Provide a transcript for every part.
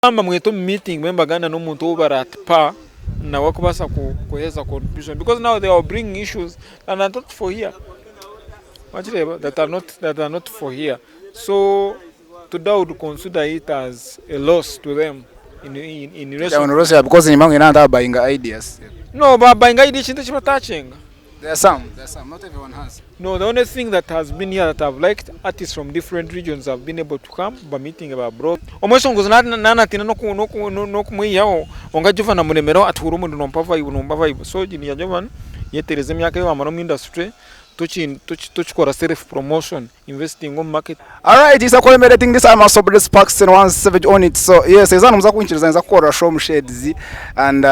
Amba mwetu meeting member gana no muntu baratpa na wakubasa kuheza contribution because now they are bringing issues that are not for here. That are not for here. So today would consider it as a loss to them in relation. Yeah, because in Mangu not buying ideas. No, but buying ideas into touching. There are some, not everyone has. No, the only thing that has been here that I've liked, artists from different regions have been able to come by meeting about abroad. Omwesongozi nana tina no kumwe yao ongajuva na mulemero aturumu ndompava ibu so jini ya jovan yetereze myaka yo amano industry tuchikora self promotion investing on market. Alright, it's a call meditating this I'm also this Paxton 17 on it. So yes, ezana mza kuinchiriza nza kora show shades and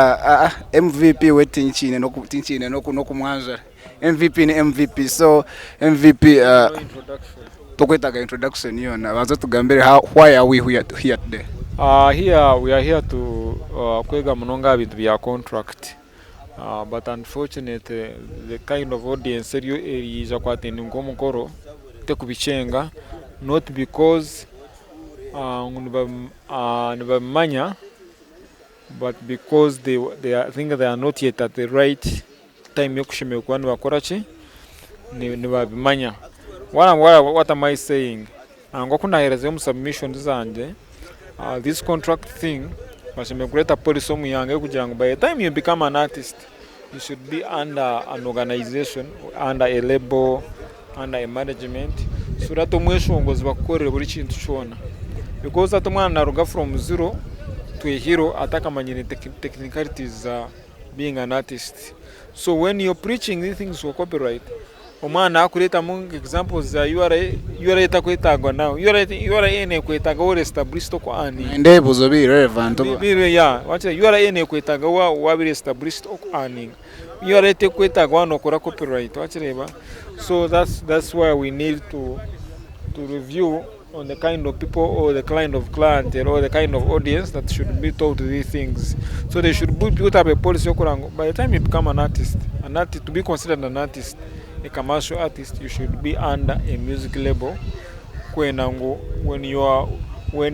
MVP waiting chine no kumwanja. MVP ni MVP. So MVP tokwetaga introduction hiyo na wazo tugambere why are we here today? Here we are here to kwega munonga bintu bya contract. But unfortunately the kind of audience is akwatini ngomukoro tekubichenga not because nibamanya but because they I think they are not yet at the right time yokushime kwani bakorachi nibabimanya. What am I saying? Ngokuna hereze mu submissions zanje this contract thing must make greater policy mu yange kugira ngo by the time you become an artist you should be under an organization, under a label, under a management so that Mweshongozi bakorera buri kintu cyona because that mwana naruga from zero to a hero ataka manyine technicalities being an artist. So when you're preaching these things for copyright omwana akureta mu examples za URA takwetagwa now URA ene kwetaga or established ko ani ndebo zo be relevant yeah wacha URA ene kwetaga wa be established ko ani URA te kwetagwa no kora copyright wacha reba. So that's why we need to review on the kind of people or the kind of client or the kind of audience that should be told these things. So they should build up a policy by the time you become an artist to be considered an artist, a commercial artist, you should be under a music label. When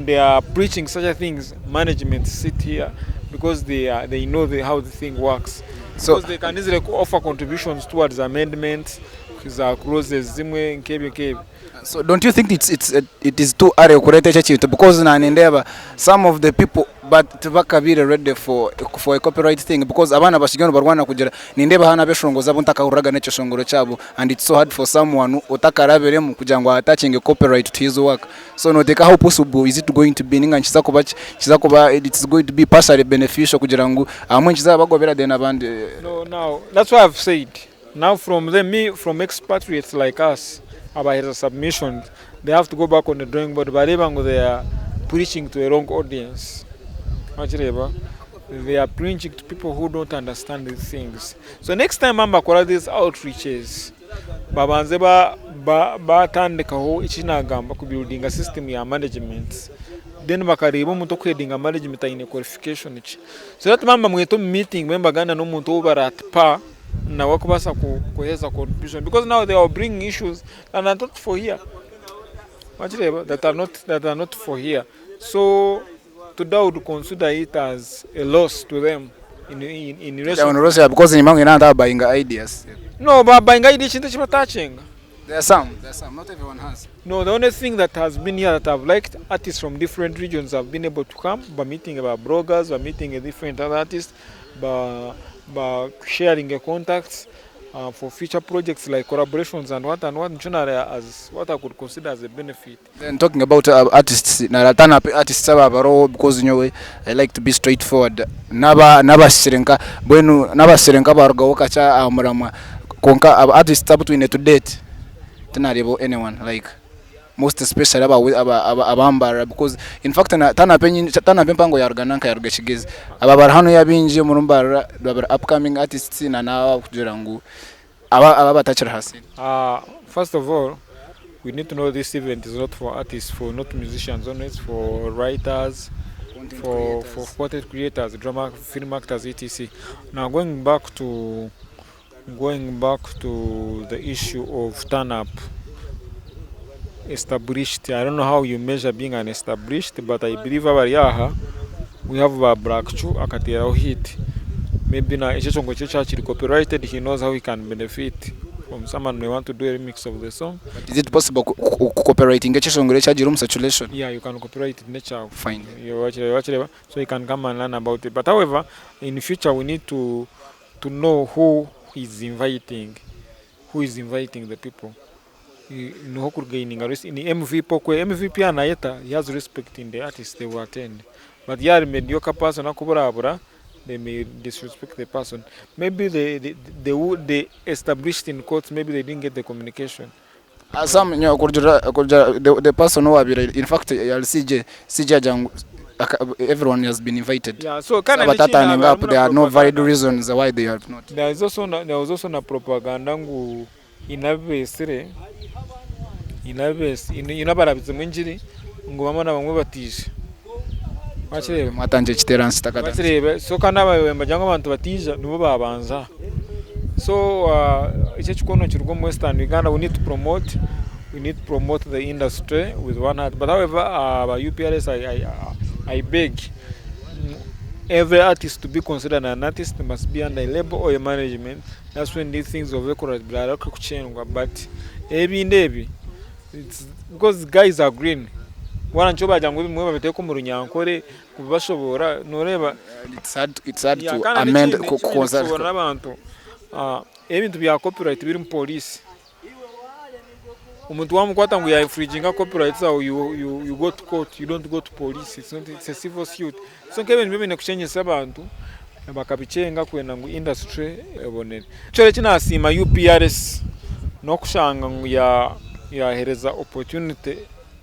they are preaching such a things, management sit here because they know how the thing works. So because they can easily offer contributions towards amendments, clauses, zimwe nkebe. So don't you think it is too early kureta chintu because na nendeba some of the people but bakabire ready for a copyright thing because abana bashigano barwana kugira nindeba hana Abeshongozi ntaka uraga necho shongoro chabo and it's so hard for someone utakarabere mu kugira ngo attaching a copyright to his work. So no teka how possible is it going to be ninga chizakuba it's going to be partially beneficial kugira ngo amwe chizabagobera then abandi. No, now that's why I've said now from expatriates like us about submissions, they have to go back on the drawing board. But they are preaching to a wrong audience. They are preaching to people who don't understand these things. So next time I'm going these outreaches, Babanzeba batandikaho ichinagamba ku building a system ya management. Then bakaribo muntu kwedinga management ine qualification ichi. So that mamba mwetu meeting member gana no muntu baratpa na wakubasa kuheza contribution because now they are bringing issues that are not for here. That are not for here. So today would consider it as a loss to them in relation. Yeah, because in Mangu not buying ideas. No, but buying ideas into touching. There are some, not everyone has. No, the only thing that has been here that I've liked, artists from different regions have been able to come by meeting about bloggers, by meeting a different other artists, by sharing a contacts for future projects like collaborations and what as what I could consider as a benefit. Then talking about artists, naratana artists abaro because I like to be straightforward. Naba sirenka barugawoka cha amurama konka artists between to date. Tenaribo anyone like most especially abambara because in fact tana pempango ya organanka ya rugashigeze ababara hano yabinje murumbara upcoming artists na nawa kugira ngo abatachira hasi. First of all, we need to know this event is not for artists, for not musicians only, it's for writers, for content creators, drama, film actors, etc. Now going back to the issue of turn up established. I don't know how you measure being an established, but I believe Abariyaha we have a black chu akatera hit. Maybe na eshongo chachiri copyrighted, he knows how he can benefit from someone who want to do a remix of the song. But is it possible copywriting echishongore chajirum saturation? Yeah, you can copyright it nature. Fine. You watch it, so you can come and learn about it. But however, in the future we need to know who is inviting the people. No who gaining a risk in the MVP anayeta, he has respect in the artists they will attend. But yeah, mediocre person they may disrespect the person. Maybe they established in courts, maybe they didn't get the communication. Some the person who in fact everyone has been invited. Yeah, so there are no valid reasons why they have not. There was also a propaganda inabesere inabarabize mwinjiri ngo bamana bamwe batije. Mwatanje kiteransi takata. So kana abawemba cyangwa abantu batije nibo babanza. So icyo kikono cy'urwo mu Western Uganda, we need to promote the industry with one heart. But however, UPRS, I beg every artist to be considered an artist must be under a label or a management. That's when these things of record are change. But it's because guys are green. It's hard to amend to be a copyright with police. Umuntu wamukwata ngo ya infringing copyright, so you go to court, you don't go to police. It's a civil suit. So kebe nibe nekuchenjesa abantu bakabichenga kwenda ngo industry ebonere. Cyo kina asima UPRS no kushanga ngo ya hereza opportunity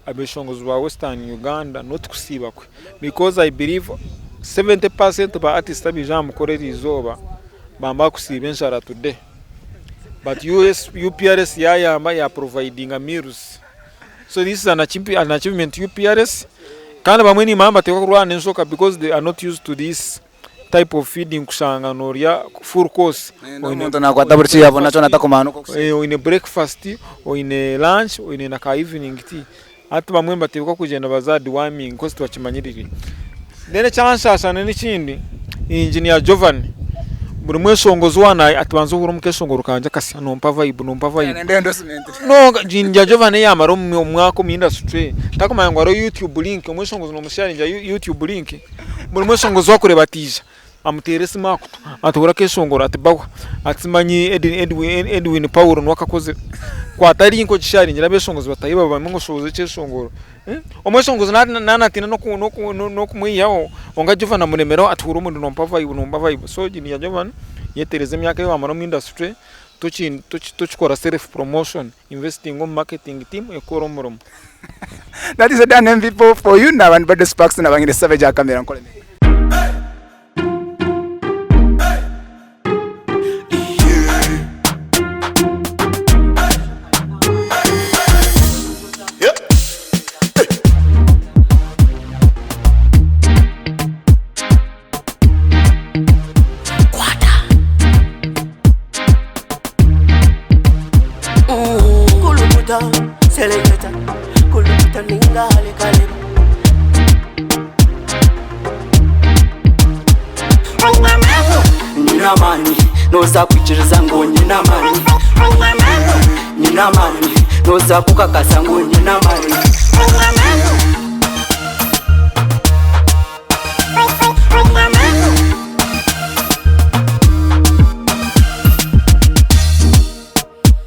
Abeshongozi wa Western Uganda not kusibakwe, because I believe 70% of artists abijamukorera izoba bamba kusibensha today. But UPRS ya providing a mirrors. So this is an achievement UPRS. Kana bamwe ni mamba teko kurwana nsoka because they are not used to this type of feeding kushanga noria full course. Umuntu nakwata burchi yabona cyo natakomano ko. In a breakfast or in a lunch or in a evening tea. Ati bamwe bateko kugenda bazadi warming cost wakimanyiriri. Dene chansa n'ikindi engineer Jovan buri mweshongozi wana atubanza uhuru mukeshongoro kanje kasi nompa vibe no jinja Jovane yamaro mwako mu industry takumanya ngo aro YouTube link mweshongozi no musharinja YouTube link buri mweshongozi wakure batija amuterese makuto atura keshongoro atibawa atimanyi Edwin Paul nwakakoze kwa tari inko gisharinja beshongozi batayiba bamango shoze keshongoro omweshongozi nanatina no kumwiyaho onga Jovana munemero aturu umuntu nompa vibe so jini Jovana yetereze myaka yo amaro mu industry tuchikora self promotion, investing on marketing team ekoro muromo. That is a done MVP for you now, and but the sparks na bangire savage camera Ankole. Selecta, kuluta ningale kale. Nina mani, no za kuchiriza ngo nina mani. Nina mani, no za kukakasa ngo nina mani.